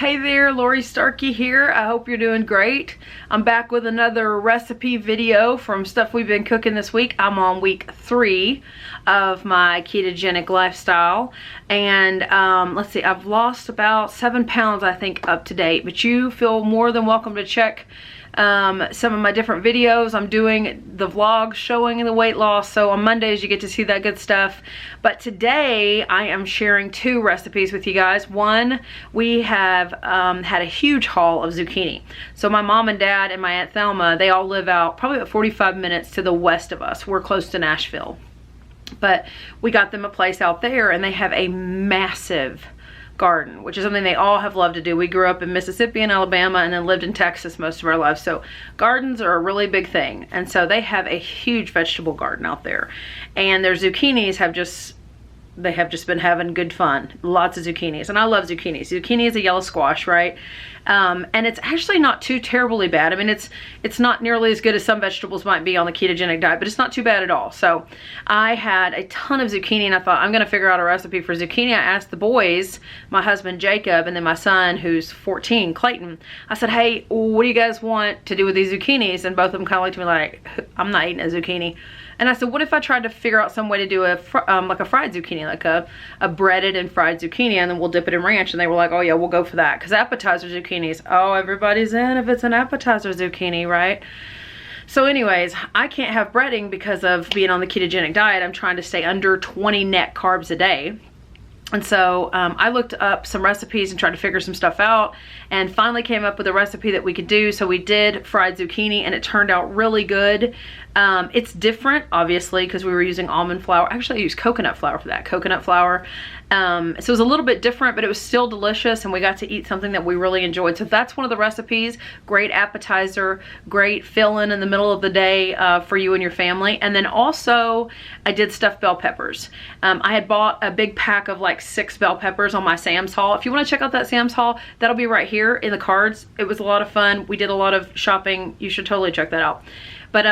Hey there, Laurie Starkey here. I hope you're doing great. I'm back with another recipe video from stuff we've been cooking this week. I'm on week 3 of my ketogenic lifestyle. And let's see, I've lost about 7 pounds, I think, up to date. But you feel more than welcome to check some of my different videos. I'm doing the vlogs showing the weight loss, so on Mondays you get to see that good stuff. But today I am sharing 2 recipes with you guys. One, we have had a huge haul of zucchini. So my mom and dad and my Aunt Thelma, they all live out probably about 45 minutes to the west of us. We're close to Nashville, but we got them a place out there, and they have a massive garden, which is something they all have loved to do. We grew up in Mississippi and Alabama and then lived in Texas most of our lives, so gardens are a really big thing. And so they have a huge vegetable garden out there, and their zucchinis have just been having good fun. Lots of zucchinis, and I love zucchinis. Zucchini is a yellow squash, right? And it's actually not too terribly bad. I mean, it's not nearly as good as some vegetables might be on the ketogenic diet, but it's not too bad at all. So I had a ton of zucchini, and I thought, I'm gonna figure out a recipe for zucchini. I asked the boys, my husband Jacob, and then my son who's 14, Clayton. I said, hey, what do you guys want to do with these zucchinis? And both of them kind of looked at me like, I'm not eating a zucchini. And I said, what if I tried to figure out some way to do like a fried zucchini, like a breaded and fried zucchini, and then we'll dip it in ranch? And they were like, oh yeah, we'll go for that. Because appetizer zucchinis, oh, everybody's in if it's an appetizer zucchini, right? So anyways, I can't have breading because of being on the ketogenic diet. I'm trying to stay under 20 net carbs a day. And so I looked up some recipes and tried to figure some stuff out, and finally came up with a recipe that we could do. So we did fried zucchini, and it turned out really good. It's different, obviously, because we were using almond flour. Actually, I used coconut flour for that, coconut flour. So it was a little bit different, but it was still delicious, and we got to eat something that we really enjoyed. So that's one of the recipes. Great appetizer, great fill-in in the middle of the day for you and your family. And then also, I did stuffed bell peppers. I had bought a big pack of like 6 bell peppers on my Sam's haul. If you want to check out that Sam's haul, that'll be right here in the cards. It was a lot of fun. We did a lot of shopping. You should totally check that out. But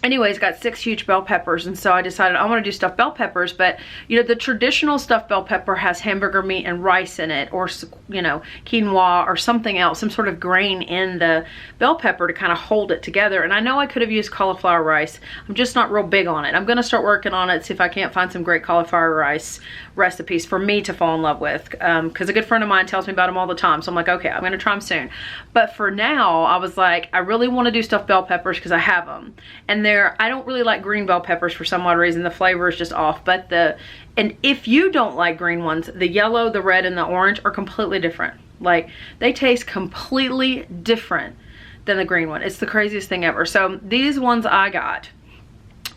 anyways, got 6 huge bell peppers, and so I decided I want to do stuffed bell peppers. But you know, the traditional stuffed bell pepper has hamburger meat and rice in it, or you know, quinoa or something else, some sort of grain in the bell pepper to kind of hold it together. And I know I could have used cauliflower rice. I'm just not real big on it. I'm gonna start working on it, see if I can't find some great cauliflower rice recipes for me to fall in love with, because a good friend of mine tells me about them all the time. So I'm like, okay, I'm gonna try them soon. But for now, I was like, I really want to do stuffed bell peppers because I have them, and I don't really like green bell peppers for some odd reason. The flavor is just off. But and if you don't like green ones, the yellow, the red, and the orange are completely different. Like, they taste completely different than the green one. It's the craziest thing ever. So these ones I got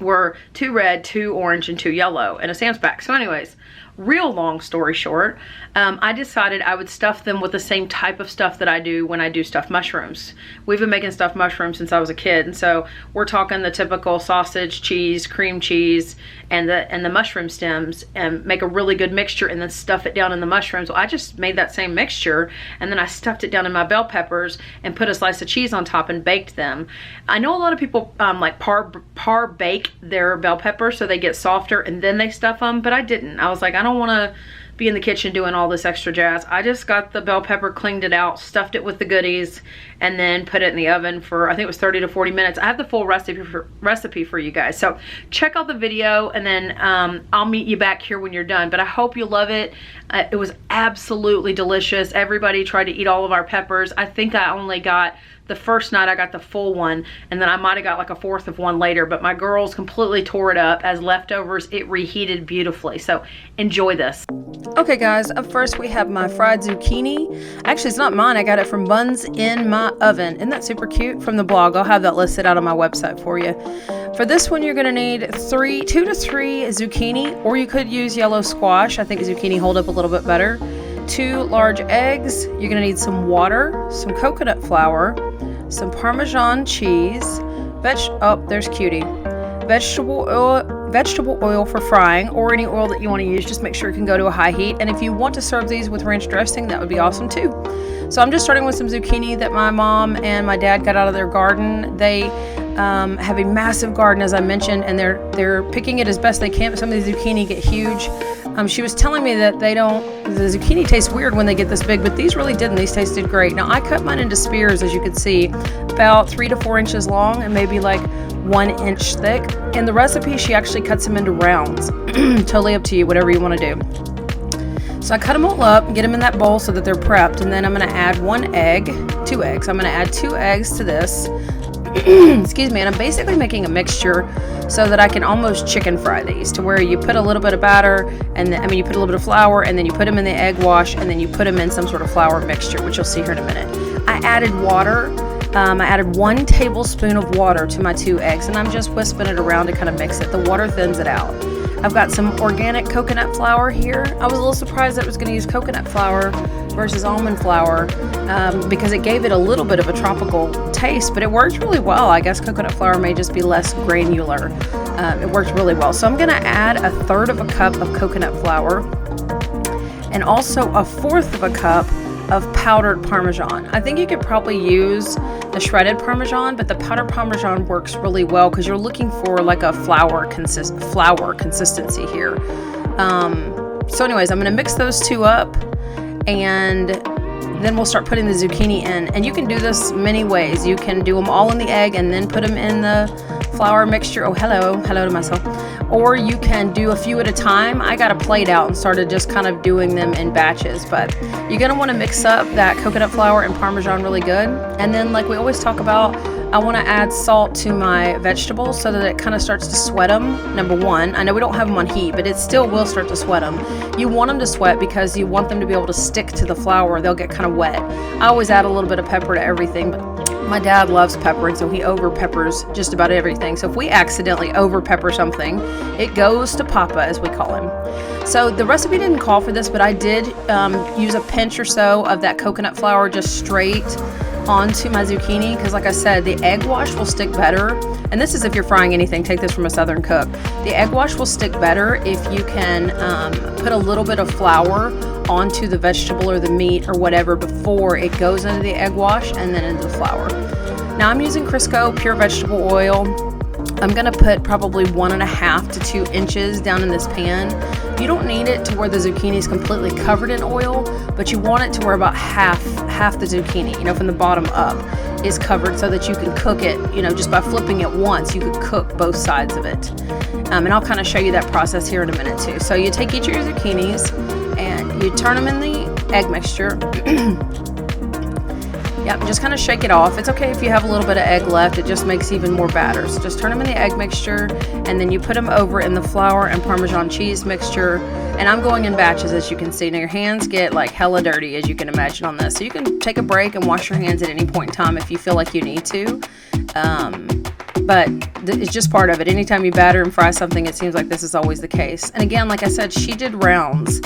were 2 red, 2 orange, and 2 yellow in a Sam's pack. So anyways, real long story short, I decided I would stuff them with the same type of stuff that I do when I do stuffed mushrooms. We've been making stuffed mushrooms since I was a kid, and so we're talking the typical sausage, cheese, cream cheese, and the mushroom stems, and make a really good mixture and then stuff it down in the mushrooms. Well, I just made that same mixture, and then I stuffed it down in my bell peppers and put a slice of cheese on top and baked them. I know a lot of people like par bake their bell peppers so they get softer and then they stuff them, but I didn't. I was like, I don't want to be in the kitchen doing all this extra jazz. I just got the bell pepper, cleaned it out, stuffed it with the goodies, and then put it in the oven for, I think it was 30 to 40 minutes. I have the full recipe for you guys. So check out the video, and then I'll meet you back here when you're done. But I hope you love it. It was absolutely delicious. Everybody tried to eat all of our peppers. I think I only got, the first night I got the full one, and then I might have got like a 1/4 of one later, but my girls completely tore it up as leftovers. It reheated beautifully. So enjoy this. Okay guys, up first we have my fried zucchini. Actually, it's not mine. I got it from Buns in My Oven. Isn't that super cute? From the blog. I'll have that listed out on my website for you. For this one, you're gonna need 2 to 3 zucchini, or you could use yellow squash. I think zucchini hold up a little bit better. 2 large eggs. You're gonna need some water, some coconut flour, some Parmesan cheese, there's Cutie, vegetable oil for frying, or any oil that you want to use. Just make sure it can go to a high heat. And if you want to serve these with ranch dressing, that would be awesome too. So I'm just starting with some zucchini that my mom and my dad got out of their garden. They have a massive garden, as I mentioned, and they're picking it as best they can. But some of the zucchini get huge. She was telling me that the zucchini tastes weird when they get this big, but these really didn't. These tasted great. Now I cut mine into spears, as you can see, about 3 to 4 inches long and maybe like 1 inch thick. In the recipe, she actually cuts them into rounds. Totally up to you, whatever you want to do. So I cut them all up, get them in that bowl so that they're prepped, and then I'm going to add 2 eggs. I'm going to add 2 eggs to this. Excuse me, and I'm basically making a mixture so that I can almost chicken fry these, to where you put a little bit of batter, and then, you put a little bit of flour, and then you put them in the egg wash, and then you put them in some sort of flour mixture, which you'll see here in a minute. I added water. I added 1 tablespoon of water to my 2 eggs, and I'm just whisping it around to kind of mix it. The water thins it out. I've got some organic coconut flour here. I was a little surprised that I was going to use coconut flour versus almond flour because it gave it a little bit of a tropical taste, but it worked really well. I guess coconut flour may just be less granular. It worked really well. So I'm going to add 1/3 of a cup of coconut flour and also 1/4 of a cup of powdered Parmesan. I think you could probably use the shredded Parmesan, but the powdered Parmesan works really well because you're looking for like a flour consistency here. So anyways, I'm going to mix those 2 up, and then we'll start putting the zucchini in. And you can do this many ways. You can do them all in the egg and then put them in the flour mixture. Oh, hello to myself. Or you can do a few at a time. I got a plate out and started just kind of doing them in batches, but you're going to want to mix up that coconut flour and Parmesan really good. And then, like we always talk about, I want to add salt to my vegetables so that it kind of starts to sweat them. Number one, I know we don't have them on heat, but it still will start to sweat them. You want them to sweat because you want them to be able to stick to the flour. They'll get kind of wet. I always add a little bit of pepper to everything, but my dad loves pepper, and so he over peppers just about everything. So if we accidentally over pepper something, it goes to Papa, as we call him. So the recipe didn't call for this, but I did use a pinch or so of that coconut flour just straight onto my zucchini, because like I said, the egg wash will stick better. And this is if you're frying anything, take this from a Southern cook. The egg wash will stick better if you can put a little bit of flour onto the vegetable or the meat or whatever before it goes into the egg wash and then into the flour. Now I'm using Crisco pure vegetable oil. I'm going to put probably 1.5 to 2 inches down in this pan. You don't need it to where the zucchini is completely covered in oil, but you want it to where about half the zucchini, from the bottom up, is covered so that you can cook it, just by flipping it once, you could cook both sides of it. And I'll kind of show you that process here in a minute too. So you take each of your zucchinis and you turn them in the egg mixture. Yep, just kind of shake it off. It's okay if you have a little bit of egg left. It just makes even more batter. So just turn them in the egg mixture, and then you put them over in the flour and Parmesan cheese mixture. And I'm going in batches, as you can see. Now your hands get like hella dirty, as you can imagine on this. So you can take a break and wash your hands at any point in time if you feel like you need to. But it's just part of it. Anytime you batter and fry something, it seems like this is always the case. And again, like I said, she did rounds.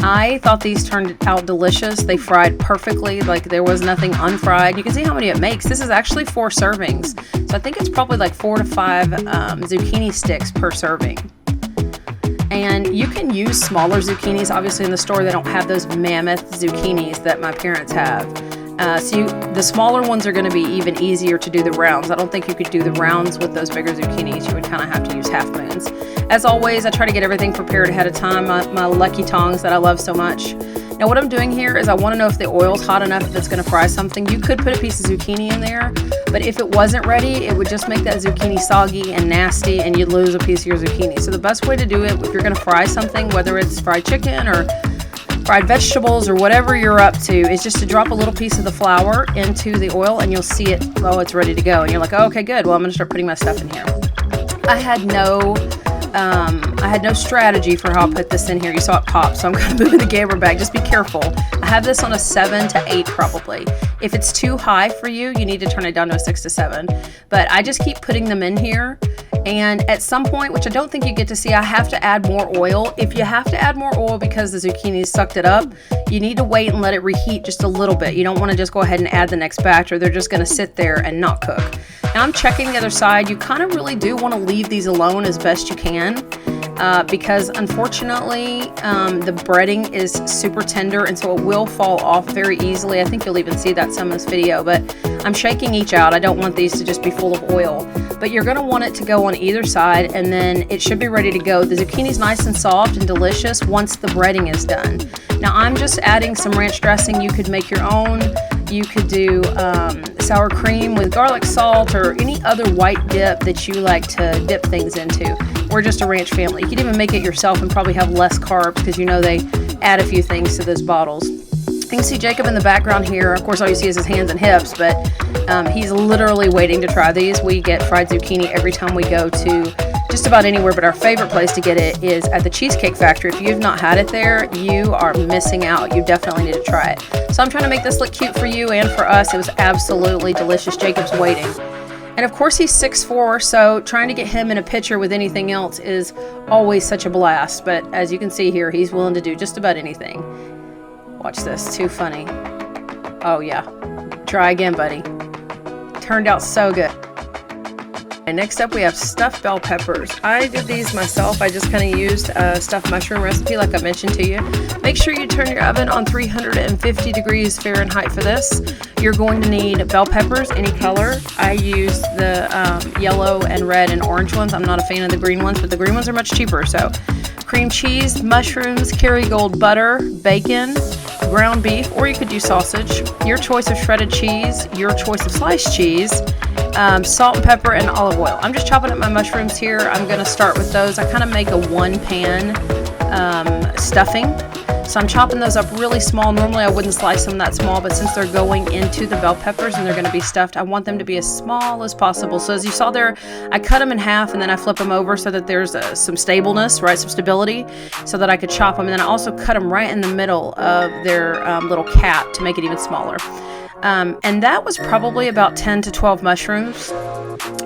I thought these turned out delicious. They fried perfectly, like there was nothing unfried. You can see how many it makes. This is actually 4 servings. So I think it's probably like 4 to 5 zucchini sticks per serving. And you can use smaller zucchinis. Obviously in the store they don't have those mammoth zucchinis that my parents have. The smaller ones are going to be even easier to do the rounds. I don't think you could do the rounds with those bigger zucchinis. You would kind of have to use half moons. As always, I try to get everything prepared ahead of time. My lucky tongs that I love so much. Now what I'm doing here is I want to know if the oil's hot enough if it's going to fry something. You could put a piece of zucchini in there, but if it wasn't ready, it would just make that zucchini soggy and nasty, and you'd lose a piece of your zucchini. So the best way to do it, if you're going to fry something, whether it's fried chicken or fried vegetables or whatever you're up to, is just to drop a little piece of the flour into the oil, and you'll see it, oh, it's ready to go. And you're like, oh, okay, good. Well, I'm going to start putting my stuff in here. I had no strategy for how I put this in here. You saw it pop, so I'm kind of moving the camera back. Just be careful. I have this on a 7 to 8 probably. If it's too high for you, you need to turn it down to a 6 to 7. But I just keep putting them in here. And at some point, which I don't think you get to see, I have to add more oil. If you have to add more oil because the zucchini sucked it up, you need to wait and let it reheat just a little bit. You don't want to just go ahead and add the next batch, or they're just going to sit there and not cook. Now I'm checking the other side. You kind of really do want to leave these alone as best you can. because unfortunately the breading is super tender, and so it will fall off very easily. I think you'll even see that some in this video, but I'm shaking each out. I don't want these to just be full of oil, but you're going to want it to go on either side, and then it should be ready to go. The zucchini's nice and soft and delicious once the breading is done. Now I'm just adding some ranch dressing. You could make your own. You could do sour cream with garlic salt or any other white dip that you like to dip things into. We're just a ranch family. You could even make it yourself and probably have less carbs because you know they add a few things to those bottles. You can see Jacob in the background here. Of course, all you see is his hands and hips, but he's literally waiting to try these. We get fried zucchini every time we go to just about anywhere, but our favorite place to get it is at the Cheesecake Factory. If you've not had it there, you are missing out. You definitely need to try it. So I'm trying to make this look cute for you and for us. It was absolutely delicious. Jacob's waiting. And of course he's 6'4", so trying to get him in a picture with anything else is always such a blast. But as you can see here, he's willing to do just about anything. Watch this, too funny. Oh yeah, try again, buddy. Turned out so good. And next up we have stuffed bell peppers. I did these myself. I just kind of used a stuffed mushroom recipe like I mentioned to you. Make sure you turn your oven on 350 degrees Fahrenheit for this. You're going to need bell peppers, any color. I used the yellow and red and orange ones. I'm not a fan of the green ones, but the green ones are much cheaper. So cream cheese, mushrooms, Kerrygold butter, bacon, ground beef, or you could do sausage, your choice of shredded cheese, your choice of sliced cheese, salt and pepper, and olive oil. I'm just chopping up my mushrooms here. I'm going to start with those. I kind of make a one-pan stuffing. So I'm chopping those up really small. Normally I wouldn't slice them that small, but since they're going into the bell peppers and they're going to be stuffed, I want them to be as small as possible. So as you saw there, I cut them in half and then I flip them over so that there's some stableness, right, some stability, so that I could chop them. And then I also cut them right in the middle of their little cap to make it even smaller. And that was probably about 10 to 12 mushrooms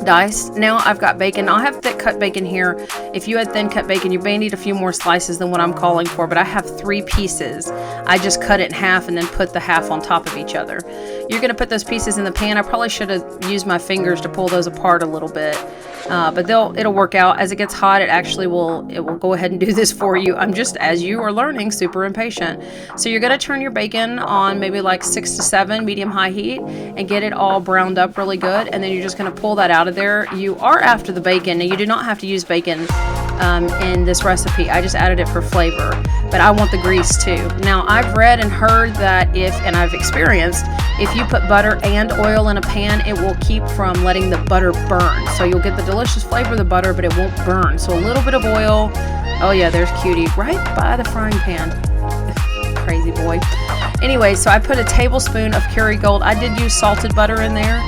diced. Now I've got bacon. I'll have thick cut bacon here. If you had thin cut bacon, you may need a few more slices than what I'm calling for, but I have 3 pieces. I just cut it in half and then put the half on top of each other. You're going to put those pieces in the pan. I probably should have used my fingers to pull those apart a little bit, but it'll work out. As it gets hot, it will go ahead and do this for you. I'm just, as you are learning, super impatient. So you're going to turn your bacon on maybe like 6 to 7 medium-high heat and get it all browned up really good, and then you're just going to pull that out of there. You are after the bacon. Now you do not have to use bacon in this recipe. I just added it for flavor, but I want the grease too. Now I've read and heard that and I've experienced, if you put butter and oil in a pan, it will keep from letting the butter burn. So you'll get the delicious flavor of the butter, but it won't burn. So a little bit of oil. Oh yeah, there's Cutie right by the frying pan. Crazy boy. Anyway, so I put a tablespoon of Kerrygold. I did use salted butter in there,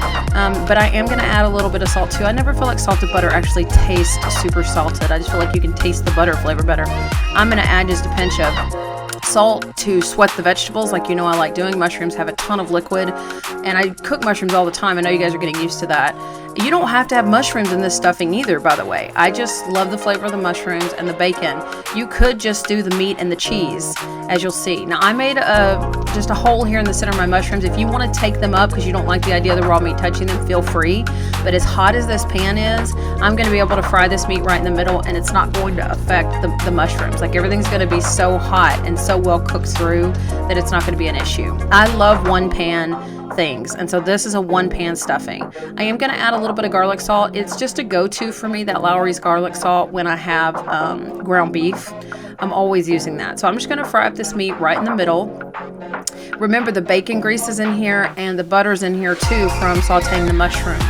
but I am going to add a little bit of salt too. I never feel like salted butter actually tastes super salted. I just feel like you can taste the butter flavor better. I'm going to add just a pinch of salt to sweat the vegetables like you know I like doing. Mushrooms have a ton of liquid, and I cook mushrooms all the time. I know you guys are getting used to that. You don't have to have mushrooms in this stuffing either, by the way. I just love the flavor of the mushrooms and the bacon. You could just do the meat and the cheese, as you'll see. Now I made just a hole here in the center of my mushrooms. If you want to take them up because you don't like the idea of the raw meat touching them, feel free. But as hot as this pan is, I'm going to be able to fry this meat right in the middle, and it's not going to affect the mushrooms. Like everything's going to be so hot and so well cooked through that it's not going to be an issue. I love one pan things, and so this is a one pan stuffing. I am going to add a little bit of garlic salt. It's just a go-to for me, that Laurie's garlic salt, when I have ground beef. I'm always using that. So I'm just going to fry up this meat right in the middle. Remember, the bacon grease is in here and the butter's in here too from sauteing the mushrooms.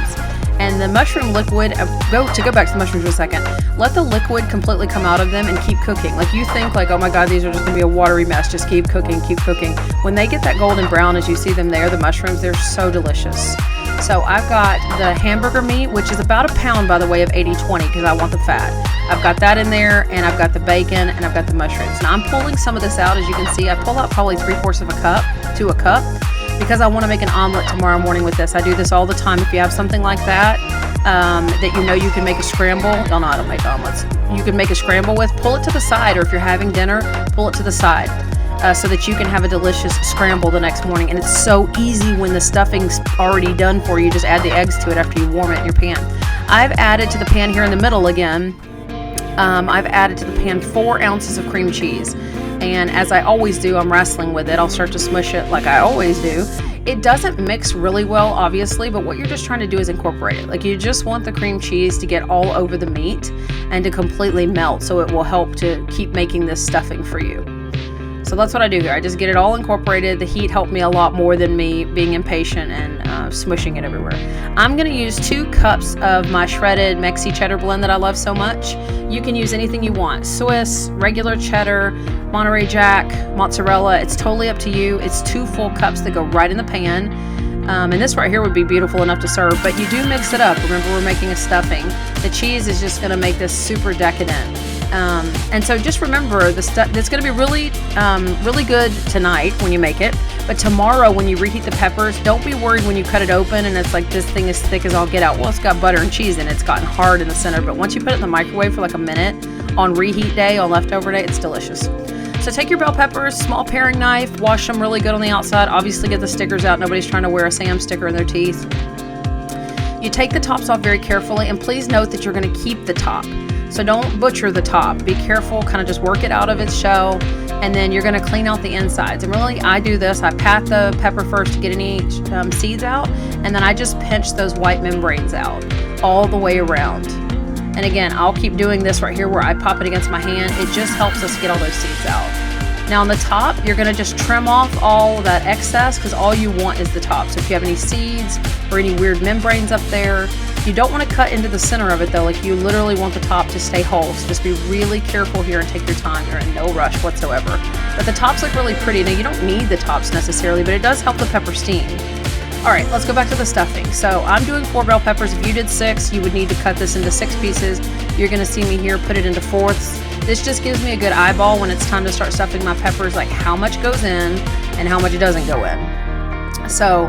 And the mushroom liquid, go back to the mushrooms for a second, let the liquid completely come out of them and keep cooking. Like you think like, oh my God, these are just gonna be a watery mess. Just keep cooking, keep cooking. When they get that golden brown, as you see them there, the mushrooms, they're so delicious. So I've got the hamburger meat, which is about a pound, by the way, of 80-20, because I want the fat. I've got that in there, and I've got the bacon, and I've got the mushrooms. Now I'm pulling some of this out. As you can see, I pull out probably 3/4 of a cup to a cup, because I want to make an omelet tomorrow morning with this. I do this all the time. If you have something like that, that you know you can make a scramble. Y'all know I don't make omelets. You can make a scramble with, pull it to the side, or if you're having dinner, pull it to the side. So that you can have a delicious scramble the next morning. And it's so easy when the stuffing's already done for you. Just add the eggs to it after you warm it in your pan. I've added to the pan here in the middle again I've added to the pan 4 ounces of cream cheese. And as I always do, I'm wrestling with it. I'll start to smush it like I always do. It doesn't mix really well, obviously, but what you're just trying to do is incorporate it. Like, you just want the cream cheese to get all over the meat and to completely melt, so it will help to keep making this stuffing for you. So that's what I do here. I just get it all incorporated. The heat helped me a lot more than me being impatient and smushing it everywhere. I'm going to use 2 cups of my shredded Mexi cheddar blend that I love so much. You can use anything you want. Swiss, regular cheddar, Monterey Jack, mozzarella. It's totally up to you. It's 2 full cups that go right in the pan. And this right here would be beautiful enough to serve, but you do mix it up. Remember, we're making a stuffing. The cheese is just going to make this super decadent. And so just remember, it's going to be really good tonight when you make it. But tomorrow when you reheat the peppers, don't be worried when you cut it open and it's like, this thing is thick as all get out. Well, it's got butter and cheese in it. It's gotten hard in the center. But once you put it in the microwave for like a minute on reheat day, on leftover day, it's delicious. So take your bell peppers, small paring knife, wash them really good on the outside. Obviously get the stickers out. Nobody's trying to wear a Sam sticker in their teeth. You take the tops off very carefully, and please note that you're going to keep the top. So don't butcher the top. Be careful, kind of just work it out of its shell, and then you're going to clean out the insides. And really, I do this. I pat the pepper first to get any seeds out, and then I just pinch those white membranes out all the way around. And again, I'll keep doing this right here where I pop it against my hand. It just helps us get all those seeds out. Now on the top, you're going to just trim off all that excess, because all you want is the top. So if you have any seeds or any weird membranes up there, you don't want to cut into the center of it though. Like, you literally want the top to stay whole. So just be really careful here and take your time. You're in no rush whatsoever. But the tops look really pretty. Now you don't need the tops necessarily, but it does help the pepper steam. All right, let's go back to the stuffing. So I'm doing 4 bell peppers. If you did 6, you would need to cut this into 6 pieces. You're going to see me here put it into 4ths. This just gives me a good eyeball when it's time to start stuffing my peppers, like how much goes in and how much doesn't go in. So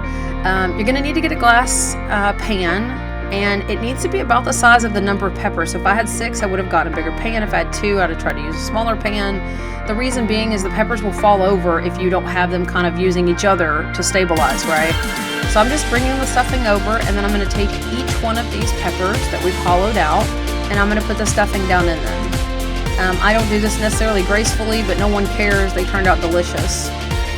you're going to need to get a glass pan, and it needs to be about the size of the number of peppers. So if I had 6, I would have got a bigger pan. If I had 2, I'd have tried to use a smaller pan. The reason being is the peppers will fall over if you don't have them kind of using each other to stabilize, right? So I'm just bringing the stuffing over, and then I'm going to take each one of these peppers that we've hollowed out, and I'm going to put the stuffing down in them. I don't do this necessarily gracefully, but no one cares. They turned out delicious.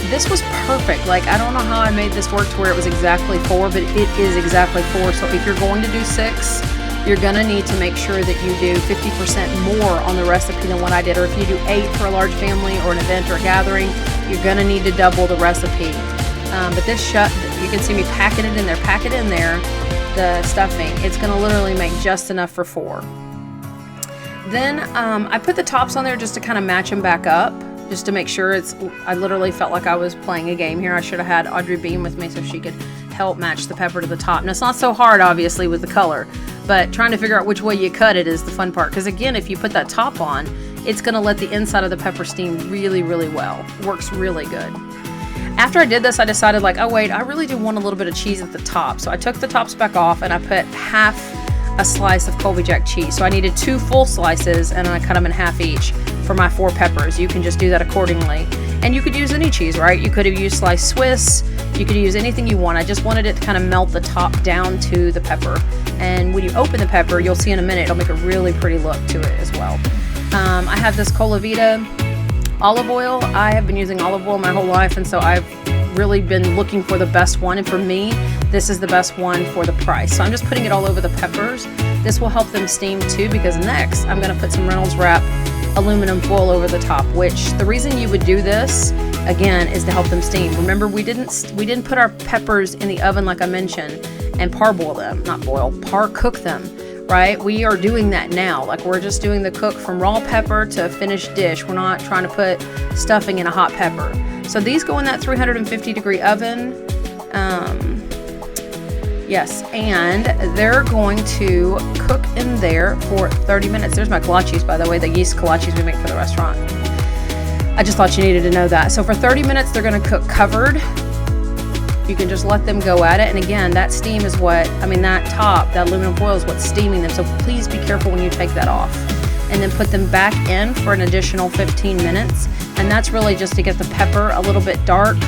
This was perfect. Like, I don't know how I made this work to where it was exactly 4, but it is exactly 4. So if you're going to do 6, you're going to need to make sure that you do 50% more on the recipe than what I did. Or if you do 8 for a large family or an event or a gathering, you're going to need to double the recipe. But this you can see me packing it in there, the stuffing. It's going to literally make just enough for 4. Then I put the tops on there just to kind of match them back up, just to make sure I literally felt like I was playing a game here. I should have had Audrey Beam with me so she could help match the pepper to the top. And it's not so hard, obviously, with the color, but trying to figure out which way you cut it is the fun part. Because again, if you put that top on, it's going to let the inside of the pepper steam really, really well. Works really good. After I did this, I decided, like, oh wait, I really do want a little bit of cheese at the top. So I took the tops back off and I put half a slice of Colby Jack cheese. So I needed 2 full slices, and I cut them in half each for my 4 peppers. You can just do that accordingly. And you could use any cheese, right? You could have used sliced Swiss. You could use anything you want. I just wanted it to kind of melt the top down to the pepper. And when you open the pepper, you'll see in a minute, it'll make a really pretty look to it as well. I have this Colavita olive oil. I have been using olive oil my whole life, and so I've really been looking for the best one, and for me, this is the best one for the price. So I'm just putting it all over the peppers. This will help them steam too, because next I'm going to put some Reynolds Wrap aluminum foil over the top, which the reason you would do this again is to help them steam. Remember, we didn't put our peppers in the oven like I mentioned and parboil them, cook them, right? We are doing that now. Like, we're just doing the cook from raw pepper to finished dish. We're not trying to put stuffing in a hot pepper. So these go in that 350 degree oven. Yes, and they're going to cook in there for 30 minutes. There's my kolaches, by the way, the yeast kolaches we make for the restaurant. I just thought you needed to know that. So for 30 minutes, they're going to cook covered. You can just let them go at it. And again, that steam is that aluminum foil is what's steaming them. So please be careful when you take that off. And then put them back in for an additional 15 minutes. And that's really just to get the pepper a little bit dark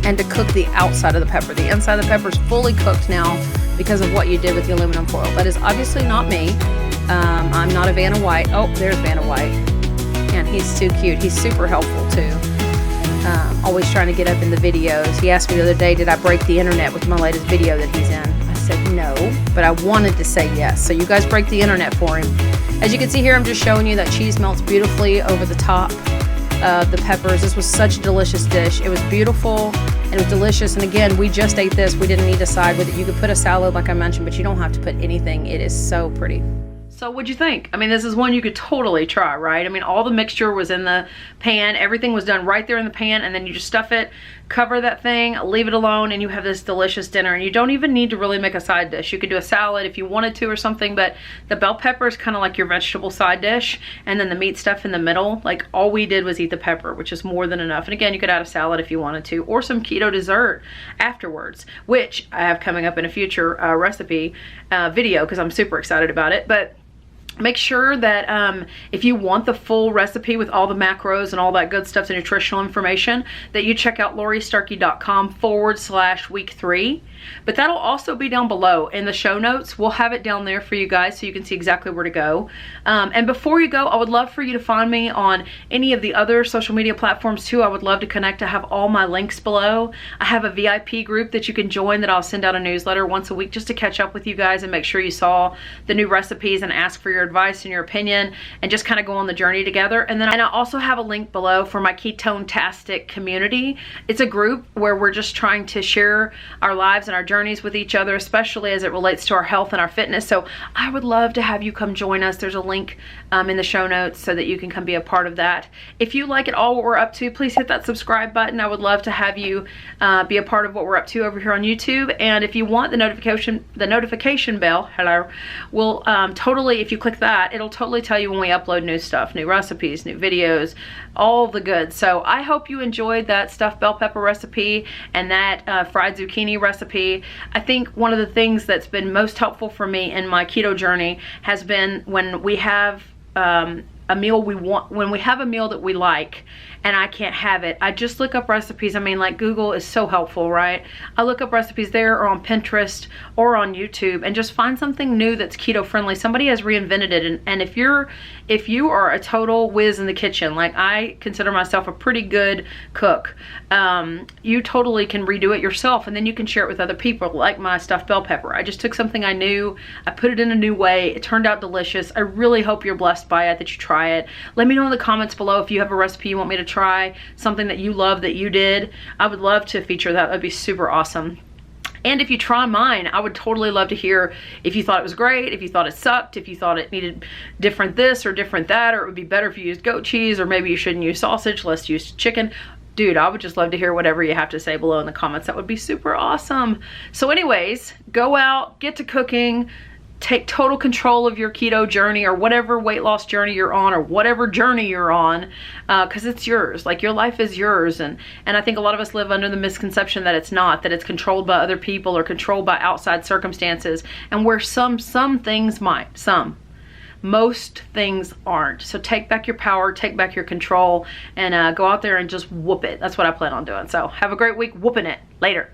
and to cook the outside of the pepper. The inside of the pepper is fully cooked now because of what you did with the aluminum foil. That is obviously not me. I'm not a Vanna White. Oh, there's Vanna White. And he's too cute. He's super helpful too. Always trying to get up in the videos. He asked me the other day, did I break the internet with my latest video that he's in? I said no, but I wanted to say yes. So you guys break the internet for him. As you can see here, I'm just showing you that cheese melts beautifully over the top of the peppers. This was such a delicious dish. It was beautiful and it was delicious. And again, we just ate this. We didn't need a side with it. You could put a salad like I mentioned, but you don't have to put anything. It is so pretty. So what'd you think? I mean, this is one you could totally try, right? I mean, all the mixture was in the pan. Everything was done right there in the pan, and then you just stuff it, cover that thing, leave it alone, and you have this delicious dinner. And you don't even need to really make a side dish. You could do a salad if you wanted to or something, but the bell pepper is kind of like your vegetable side dish, and then the meat stuff in the middle. Like, all we did was eat the pepper, which is more than enough. And again, you could add a salad if you wanted to, or some keto dessert afterwards, which I have coming up in a future recipe video, because I'm super excited about it. But make sure that if you want the full recipe with all the macros and all that good stuff, the nutritional information, that you check out lauriestarkey.com/week 3. But that'll also be down below in the show notes. We'll have it down there for you guys so you can see exactly where to go. And before you go, I would love for you to find me on any of the other social media platforms too. I would love to connect. I have all my links below. I have a VIP group that you can join that I'll send out a newsletter once a week just to catch up with you guys and make sure you saw the new recipes and ask for your advice and your opinion and just kind of go on the journey together. And then I also have a link below for my Ketone-tastic community. It's a group where we're just trying to share our lives and our journeys with each other, especially as it relates to our health and our fitness. So I would love to have you come join us. There's a link in the show notes so that you can come be a part of that. If you like it all what we're up to, please hit that subscribe button. I would love to have you be a part of what we're up to over here on YouTube. And if you want the notification bell, hello, will totally, if you click that, it'll totally tell you when we upload new stuff, new recipes, new videos, all the good. So I hope you enjoyed that stuffed bell pepper recipe and that fried zucchini recipe. I think one of the things that's been most helpful for me in my keto journey has been when we have a meal we want, when we have a meal that we like and I can't have it, I just look up recipes. I mean, like, Google is so helpful, right? I look up recipes there or on Pinterest or on YouTube and just find something new that's keto friendly. Somebody has reinvented it. And if you are a total whiz in the kitchen, like I consider myself a pretty good cook, you totally can redo it yourself, and then you can share it with other people, like my stuffed bell pepper. I just took something I knew, I put it in a new way, it turned out delicious. I really hope you're blessed by it, that you try it. Let me know in the comments below if you have a recipe you want me to try, something that you love that you did. I would love to feature that. That'd be super awesome. And if you try mine, I would totally love to hear if you thought it was great, if you thought it sucked, if you thought it needed different this or different that, or it would be better if you used goat cheese, or maybe you shouldn't use sausage, let's use chicken. Dude, I would just love to hear whatever you have to say below in the comments. That would be super awesome. So anyways, go out, get to cooking, take total control of your keto journey or whatever weight loss journey you're on or whatever journey you're on, because it's yours. Like, your life is yours. And I think a lot of us live under the misconception that it's not, that it's controlled by other people or controlled by outside circumstances, and where some things might, most things aren't. So take back your power, take back your control, and go out there and just whoop it. That's what I plan on doing. So have a great week whooping it. Later.